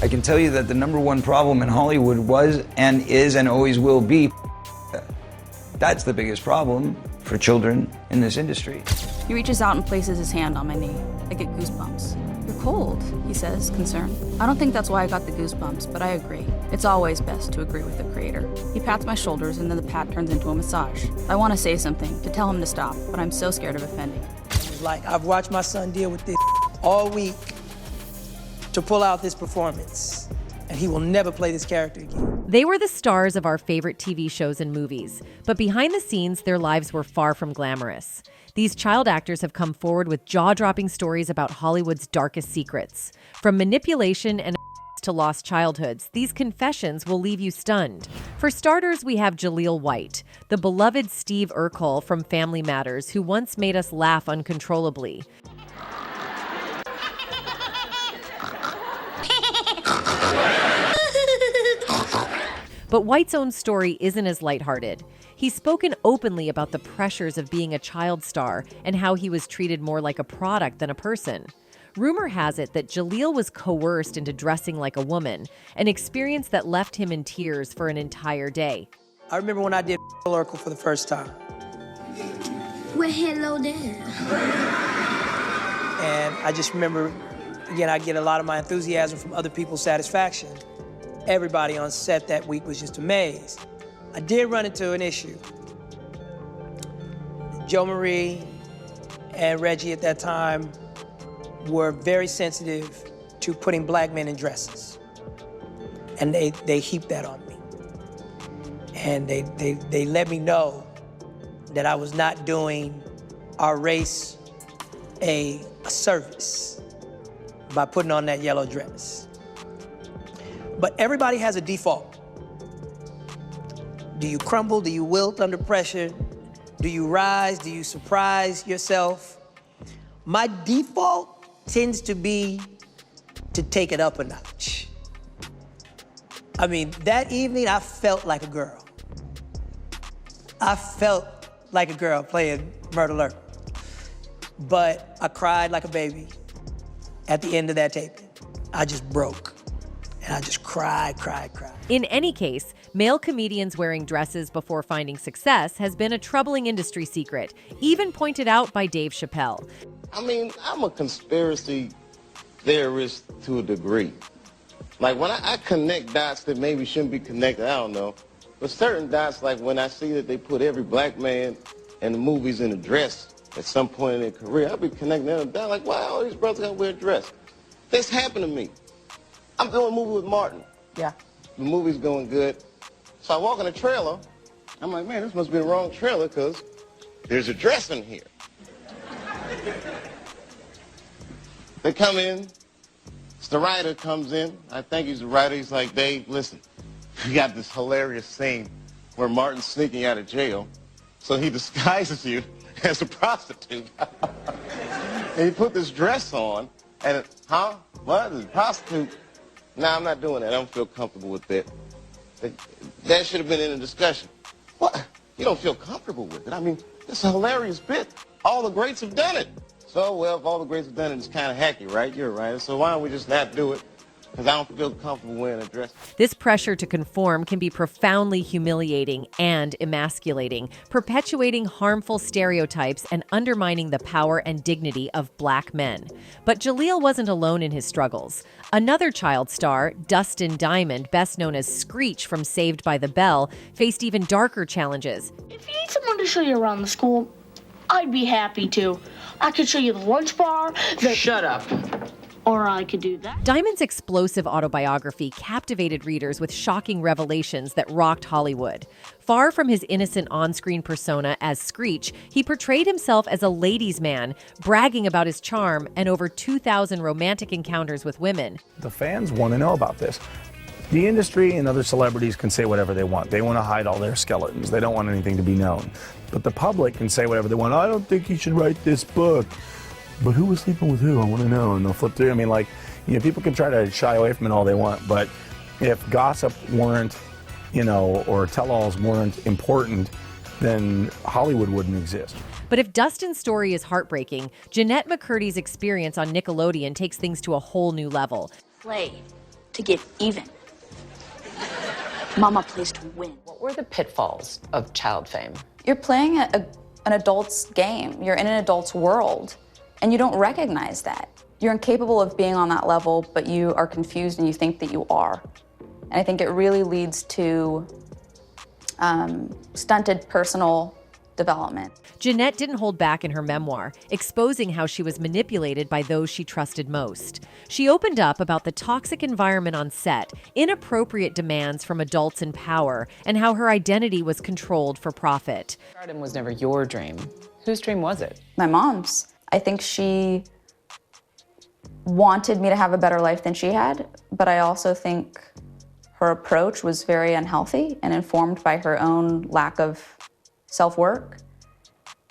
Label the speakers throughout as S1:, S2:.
S1: I can tell you that the number one problem in Hollywood was and is and always will be. That's the biggest problem for children in this industry.
S2: He reaches out and places his hand on my knee. I get goosebumps. You're cold, he says, concerned. I don't think that's why I got the goosebumps, but I agree. It's always best to agree with the creator. He pats my shoulders and then the pat turns into a massage. I want to say something, to tell him to stop, but I'm so scared of offending.
S3: Like, I've watched my son deal with this all week to pull out this performance, and he will never play this character again.
S4: They were the stars of our favorite TV shows and movies, but behind the scenes, their lives were far from glamorous. These child actors have come forward with jaw-dropping stories about Hollywood's darkest secrets. From manipulation and to lost childhoods, these confessions will leave you stunned. For starters, we have Jalile White, the beloved Steve Urkel from Family Matters, who once made us laugh uncontrollably. But White's own story isn't as lighthearted. He's spoken openly about the pressures of being a child star and how he was treated more like a product than a person. Rumor has it that Jalile was coerced into dressing like a woman, an experience that left him in tears for an entire day.
S3: I remember when I did Urkel for the first time.
S5: Well, hello there.
S3: And I just remember, again, I get a lot of my enthusiasm from other people's satisfaction. Everybody on set that week was just amazed. I did run into an issue. Joe Marie and Reggie at that time were very sensitive to putting black men in dresses. And they heaped that on me. And they let me know that I was not doing our race a service by putting on that yellow dress. But everybody has a default. Do you crumble? Do you wilt under pressure? Do you rise? Do you surprise yourself? My default tends to be to take it up a notch. I mean, that evening, I felt like a girl. I felt like a girl playing Murder Lurk. But I cried like a baby at the end of that taping. I just broke. And I just cried.
S4: In any case, male comedians wearing dresses before finding success has been a troubling industry secret, even pointed out by Dave Chappelle.
S6: I mean, I'm a conspiracy theorist to a degree. Like, when I connect dots that maybe shouldn't be connected, I don't know. But certain dots, like when I see that they put every black man in the movies in a dress at some point in their career, I'll be connecting them down like, wow, all these brothers gotta wear a dress. This happened to me. I'm doing a movie with Martin.
S3: Yeah.
S6: The movie's going good. So I walk in the trailer. I'm like, man, this must be the wrong trailer because there's a dress in here. They come in. The writer comes in. I think he's the writer. He's like, Dave, listen, we got this hilarious scene where Martin's sneaking out of jail. So he disguises you as a prostitute. And he put this dress on. And, what? As a prostitute? Nah, I'm not doing that. I don't feel comfortable with that. That should have been in the discussion. What? You don't feel comfortable with it? I mean, it's a hilarious bit. All the greats have done it. So, well, if all the greats have done it, it's kind of hacky, right? You're right. So why don't we just not do it? Because I don't feel comfortable wearing a dress.
S4: This pressure to conform can be profoundly humiliating and emasculating, perpetuating harmful stereotypes and undermining the power and dignity of black men. But Jalile wasn't alone in his struggles. Another child star, Dustin Diamond, best known as Screech from Saved by the Bell, faced even darker challenges.
S5: If you need someone to show you around the school, I'd be happy to. I could show you the lunch bar.
S3: Shut up.
S5: Or I could do that.
S4: Diamond's explosive autobiography captivated readers with shocking revelations that rocked Hollywood. Far from his innocent on-screen persona as Screech, he portrayed himself as a ladies' man, bragging about his charm and over 2,000 romantic encounters with women.
S7: The fans want to know about this. The industry and other celebrities can say whatever they want. They want to hide all their skeletons. They don't want anything to be known. But the public can say whatever they want. I don't think he should write this book. But who was sleeping with who? I want to know. And they'll flip through. I mean, like, people can try to shy away from it all they want. But if gossip weren't, or tell-alls weren't important, then Hollywood wouldn't exist.
S4: But if Dustin's story is heartbreaking, Janette McCurdy's experience on Nickelodeon takes things to a whole new level.
S5: Slave.
S8: to get even. Mama plays to win.
S9: What were the pitfalls of child fame?
S2: You're playing an adult's game. You're in an adult's world, and you don't recognize that. You're incapable of being on that level, but you are confused and you think that you are. And I think it really leads to stunted personal development.
S4: Janette didn't hold back in her memoir, exposing how she was manipulated by those she trusted most. She opened up about the toxic environment on set, inappropriate demands from adults in power, and how her identity was controlled for profit.
S9: Stardom was never your dream. Whose dream was it?
S2: My mom's. I think she wanted me to have a better life than she had, but I also think her approach was very unhealthy and informed by her own lack of self-work,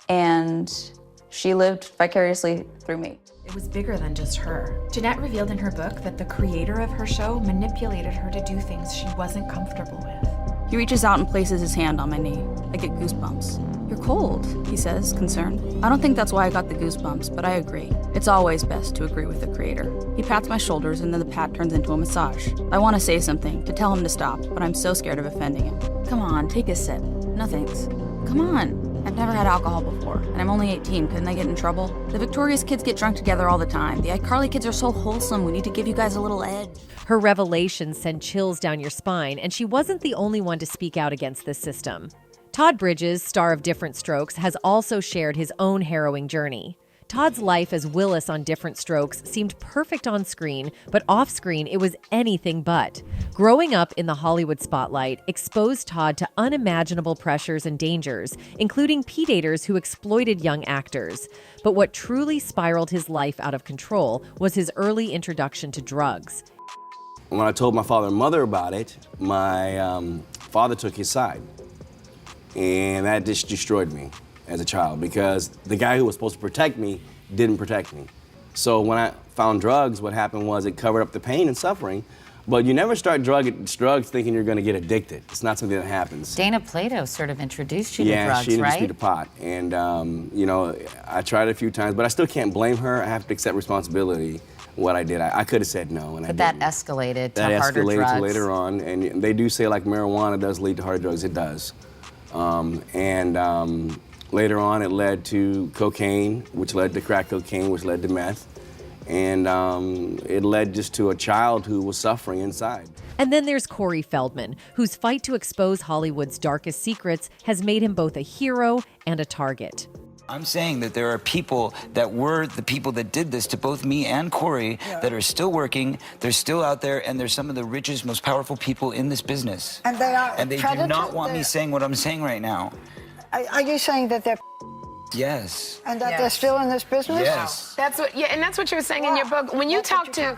S2: and she lived vicariously through me.
S10: It was bigger than just her. Janette revealed in her book that the creator of her show manipulated her to do things she wasn't comfortable with.
S2: He reaches out and places his hand on my knee. I get goosebumps. You're cold, he says, concerned. I don't think that's why I got the goosebumps, but I agree. It's always best to agree with the creator. He pats my shoulders and then the pat turns into a massage. I want to say something, to tell him to stop, but I'm so scared of offending him. Come on, take a sip. No thanks. Come on. I've never had alcohol before, and I'm only 18. Couldn't I get in trouble? The Victorious kids get drunk together all the time. The iCarly kids are so wholesome. We need to give you guys a little edge.
S4: Her revelations send chills down your spine, and she wasn't the only one to speak out against this system. Todd Bridges, star of Different Strokes, has also shared his own harrowing journey. Todd's life as Willis on Different Strokes seemed perfect on screen, but off-screen it was anything but. Growing up in the Hollywood spotlight exposed Todd to unimaginable pressures and dangers, including predators who exploited young actors. But what truly spiraled his life out of control was his early introduction to drugs.
S11: When I told my father and mother about it, my father took his side. And that just destroyed me as a child because the guy who was supposed to protect me didn't protect me. So when I found drugs, what happened was it covered up the pain and suffering, but you never start drugs thinking you're gonna get addicted. It's not something that happens.
S12: Dana Plato sort of introduced you to drugs,
S11: Yeah, she introduced me
S12: right?
S11: to pot. And, you know, I tried it a few times, but I still can't blame her. I have to accept responsibility what I did. I could have said no, and
S12: But
S11: I
S12: that
S11: didn't.
S12: escalated to
S11: That
S12: harder
S11: escalated
S12: drugs.
S11: to later on, and they do say like marijuana does lead to harder drugs. It does. Later on, it led to cocaine, which led to crack cocaine, which led to meth. And it led just to a child who was suffering inside.
S4: And then there's Corey Feldman, whose fight to expose Hollywood's darkest secrets has made him both a hero and a target.
S1: I'm saying that there are people that were the people that did this to both me and Corey that are still working, they're still out there, and they're some of the richest, most powerful people in this business.
S13: And they are.
S1: And they do not want me saying what I'm saying right now.
S13: Are you saying that they're
S1: Yes.
S13: and that they're still in this business?
S1: Yes.
S14: That's what, and that's what you were saying in your book. When you talk to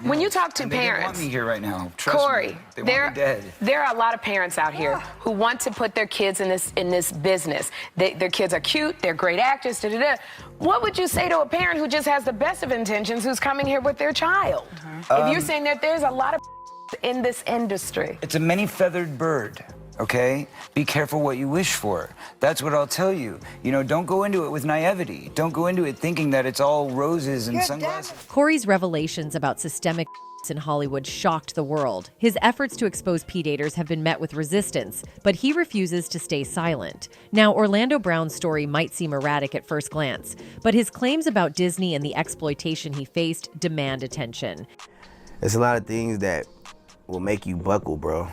S14: when you talk to
S1: And they don't
S14: parents,
S1: want me here right now. Trust
S14: Corey,
S1: me. They want me dead.
S14: there are a lot of parents out here who want to put their kids in this business. Their kids are cute, they're great actors. Da, da, da. What would you say to a parent who just has the best of intentions, who's coming here with their child? If you're saying that there's a lot of in this industry,
S1: It's a many-feathered bird. Okay? Be careful what you wish for. That's what I'll tell you. You know, don't go into it with naivety. Don't go into it thinking that it's all roses and sunglasses.
S4: Corey's revelations about systemic in Hollywood shocked the world. His efforts to expose predators have been met with resistance, but he refuses to stay silent. Now, Orlando Brown's story might seem erratic at first glance, but his claims about Disney and the exploitation he faced demand attention.
S15: There's a lot of things that will make you buckle, bro.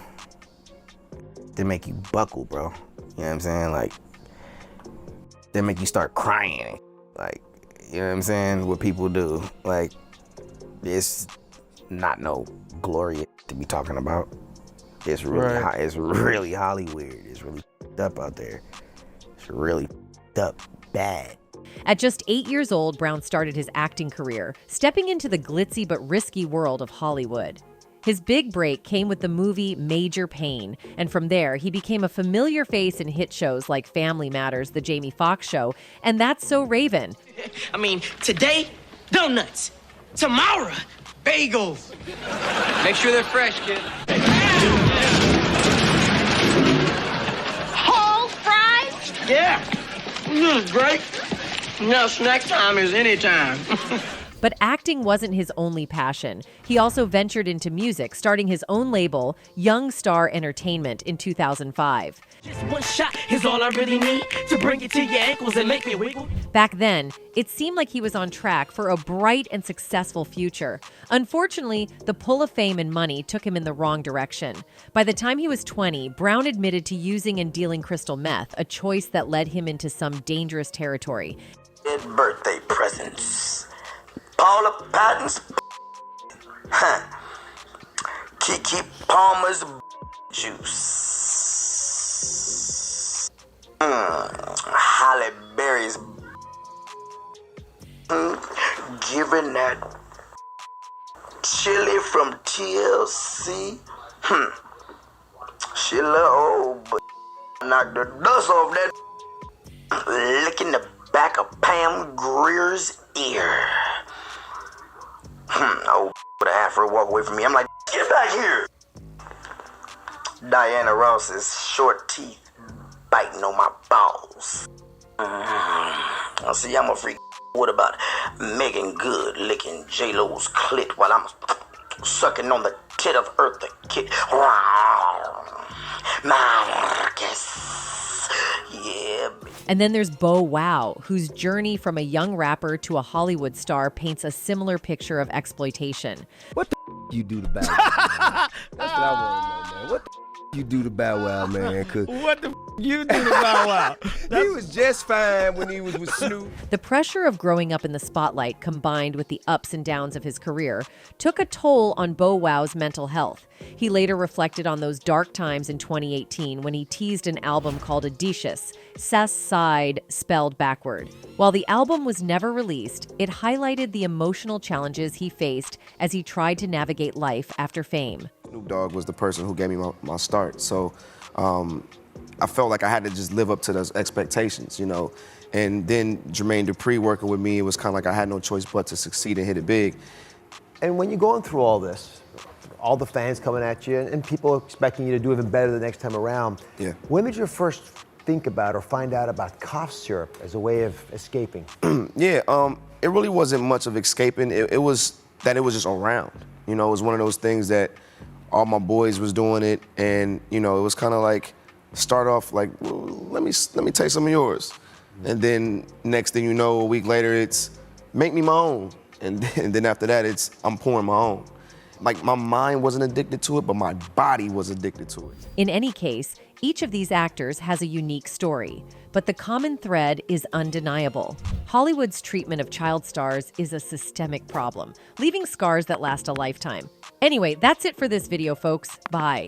S15: They make you buckle, bro. You know what I'm saying? Like, they make you start crying. Like, you know what I'm saying? What people do. Like, it's not no glory to be talking about. It's really it's really Hollywood. It's really up out there. It's really up bad.
S4: At just 8 years old, Brown started his acting career, stepping into the glitzy but risky world of Hollywood. His big break came with the movie Major Pain, and from there, he became a familiar face in hit shows like Family Matters, The Jamie Foxx Show, and That's So Raven.
S16: I mean, today, donuts. Tomorrow, bagels. Make sure they're fresh, kid.
S5: Whole fries?
S16: Yeah. This is great. Now, snack time is any time.
S4: But acting wasn't his only passion. He also ventured into music, starting his own label, Young Star Entertainment, in 2005.
S16: Just one shot is all I really need to bring it to your ankles and make me wiggle.
S4: Back then, it seemed like he was on track for a bright and successful future. Unfortunately, the pull of fame and money took him in the wrong direction. By the time he was 20, Brown admitted to using and dealing crystal meth, a choice that led him into some dangerous territory.
S8: Birthday presents. Paula Patton's Kiki Palmer's juice. Halle Berry's giving that chili from TLC. She little old, but knocked the dust off that. Licking the back of Pam Greer's ear. Oh, with an afro walk away from me. I'm like, get back here. Diana Ross's short teeth biting on my balls. I see, I'm a freak. What about Megan Good licking J-Lo's clit while I'm sucking on the tit of Eartha Kitt? Marcus. Yeah.
S4: And then there's Bow Wow, whose journey from a young rapper to a Hollywood star paints a similar picture of exploitation.
S17: What the you do to Bow Wow? That's what I want to know, man. What the you do to Bow Wow, man? Cause
S18: what the you do to Bow Wow?
S17: He was just fine when he was with Snoop.
S4: The pressure of growing up in the spotlight, combined with the ups and downs of his career, took a toll on Bow Wow's mental health. He later reflected on those dark times in 2018 when he teased an album called Audacious, Seth's Side spelled backward. While the album was never released, it highlighted the emotional challenges he faced as he tried to navigate life after fame.
S15: Snoop Dogg was the person who gave me my start, so I felt like I had to just live up to those expectations, you know. And then Jermaine Dupri working with me, it was kind of like I had no choice but to succeed and hit it big.
S19: And when you're going through all this, all the fans coming at you and people expecting you to do even better the next time around,
S15: yeah.
S19: When did you first think about or find out about cough syrup as a way of escaping?
S15: Yeah, it really wasn't much of escaping. It was that it was just around. You know, it was one of those things that all my boys was doing it, and you know, it was kind of like start off like, well, let me take some of yours, and then next thing you know, a week later, it's make me my own, and then after that, it's I'm pouring my own. Like my mind wasn't addicted to it, but my body was addicted to it.
S4: In any case, each of these actors has a unique story, but the common thread is undeniable. Hollywood's treatment of child stars is a systemic problem, leaving scars that last a lifetime. Anyway, that's it for this video, folks. Bye.